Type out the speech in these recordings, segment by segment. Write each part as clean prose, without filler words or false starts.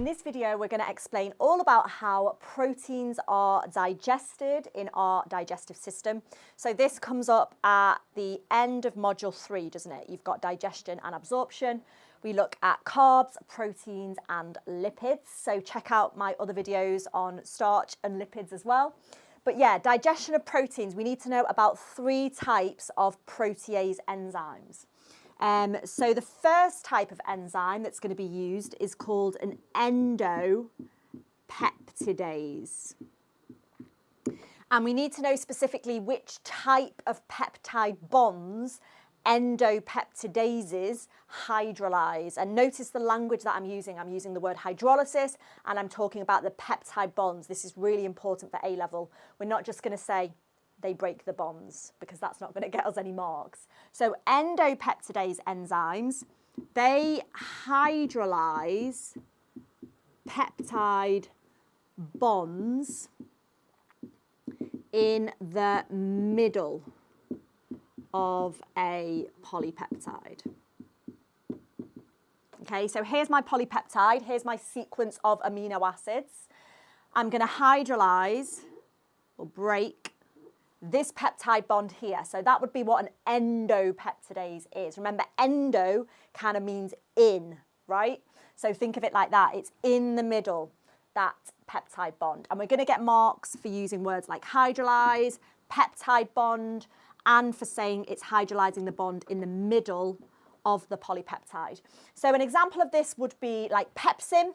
this video, we're going to explain all about how proteins are digested in our digestive system. So this comes up at the end of module 3, doesn't it? You've got digestion and absorption. We look at carbs, proteins and lipids. So check out my other videos on starch and lipids as well. But yeah, digestion of proteins, we need to know about 3 types of protease enzymes. So the first type of enzyme that's going to be used is called an endopeptidase. And we need to know specifically which type of peptide bonds endopeptidases hydrolyze. And notice the language that I'm using. I'm using the word hydrolysis and I'm talking about the peptide bonds. This is really important for A level. We're not just going to say they break the bonds because that's not going to get us any marks. So endopeptidase enzymes, they hydrolyze peptide bonds in the middle of a polypeptide. Okay, so here's my polypeptide, here's my sequence of amino acids. I'm going to hydrolyze or break this peptide bond here. So that would be what an endopeptidase is. Remember, endo kind of means in, right? So think of it like that. It's in the middle, that peptide bond. And we're going to get marks for using words like hydrolyze, peptide bond, and for saying it's hydrolyzing the bond in the middle of the polypeptide. So an example of this would be like pepsin,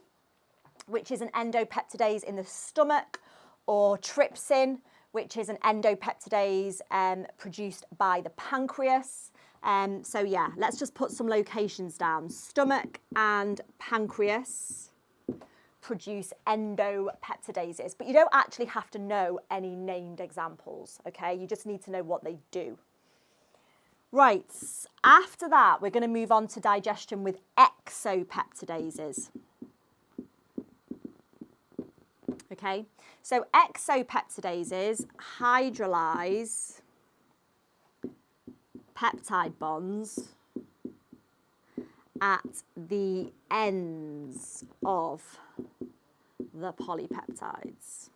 which is an endopeptidase in the stomach, or trypsin, which is an endopeptidase produced by the pancreas. So yeah, let's just put some locations down. Stomach and pancreas produce endopeptidases, but you don't actually have to know any named examples, okay? You just need to know what they do. Right, after that, we're going to move on to digestion with exopeptidases. Okay, so exopeptidases hydrolyze peptide bonds at the ends of the polypeptides.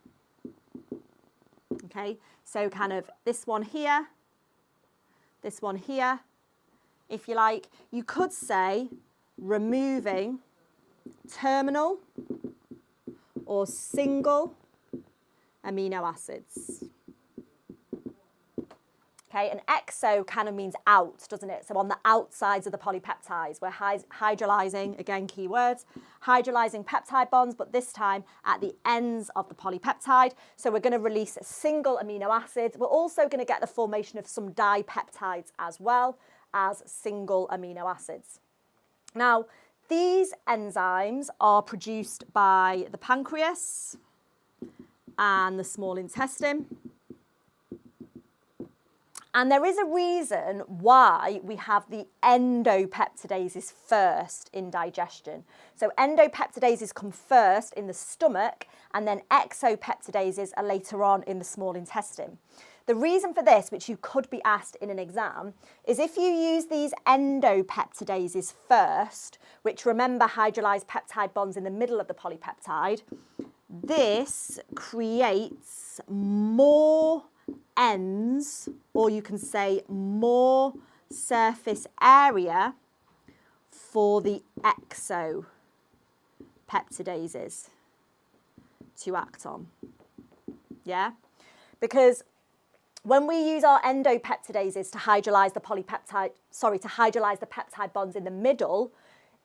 Okay, so kind of this one here, if you like. You could say removing terminal or single amino acids. Okay, and exo kind of means out, doesn't it? So on the outsides of the polypeptides, we're hydrolyzing, again, key words, hydrolyzing peptide bonds, but this time at the ends of the polypeptide. So we're going to release single amino acids. We're also going to get the formation of some dipeptides as well as single amino acids. Now, these enzymes are produced by the pancreas and the small intestine. And there is a reason why we have the endopeptidases first in digestion. So endopeptidases come first in the stomach, and then exopeptidases are later on in the small intestine. The reason for this, which you could be asked in an exam, is if you use these endopeptidases first, which remember hydrolyze peptide bonds in the middle of the polypeptide, this creates more ends, or you can say more surface area for the exopeptidases to act on. Yeah? Because when we use our endopeptidases to hydrolyze the peptide bonds in the middle,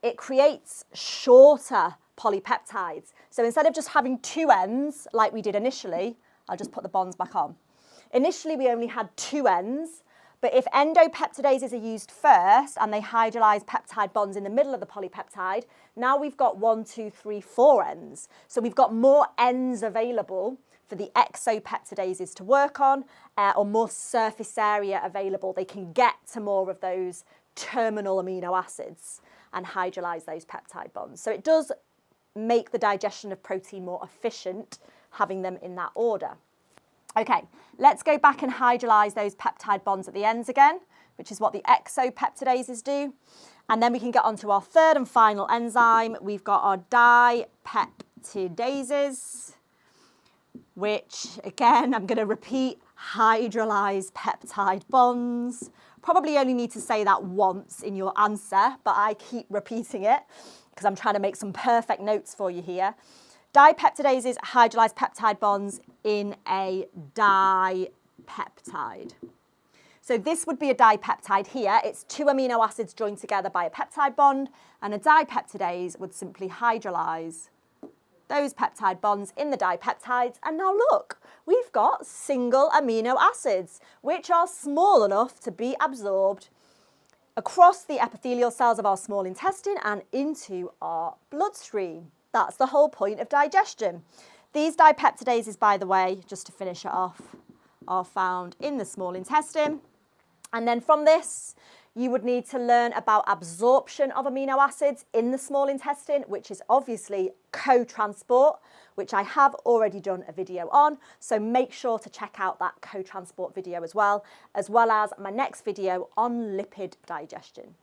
it creates shorter polypeptides. So instead of just having 2 ends like we did initially, I'll just put the bonds back on. Initially, we only had 2 ends, but if endopeptidases are used first and they hydrolyze peptide bonds in the middle of the polypeptide, now we've got 1, 2, 3, 4 ends. So we've got more ends available for the exopeptidases to work on, or more surface area available. They can get to more of those terminal amino acids and hydrolyze those peptide bonds. So it does make the digestion of protein more efficient, having them in that order. Okay, let's go back and hydrolyze those peptide bonds at the ends again, which is what the exopeptidases do. And then we can get on to our third and final enzyme. We've got our dipeptidases, which, again, I'm going to repeat, hydrolyze peptide bonds. Probably only need to say that once in your answer, but I keep repeating it because I'm trying to make some perfect notes for you here. Dipeptidases hydrolyze peptide bonds in a dipeptide. So this would be a dipeptide here. It's two amino acids joined together by a peptide bond, and a dipeptidase would simply hydrolyze those peptide bonds in the dipeptides. And now look, we've got single amino acids, which are small enough to be absorbed across the epithelial cells of our small intestine and into our bloodstream. That's the whole point of digestion. These dipeptidases, by the way, just to finish it off, are found in the small intestine. And then from this, you would need to learn about absorption of amino acids in the small intestine, which is obviously co-transport, which I have already done a video on. So make sure to check out that co-transport video as well as my next video on lipid digestion.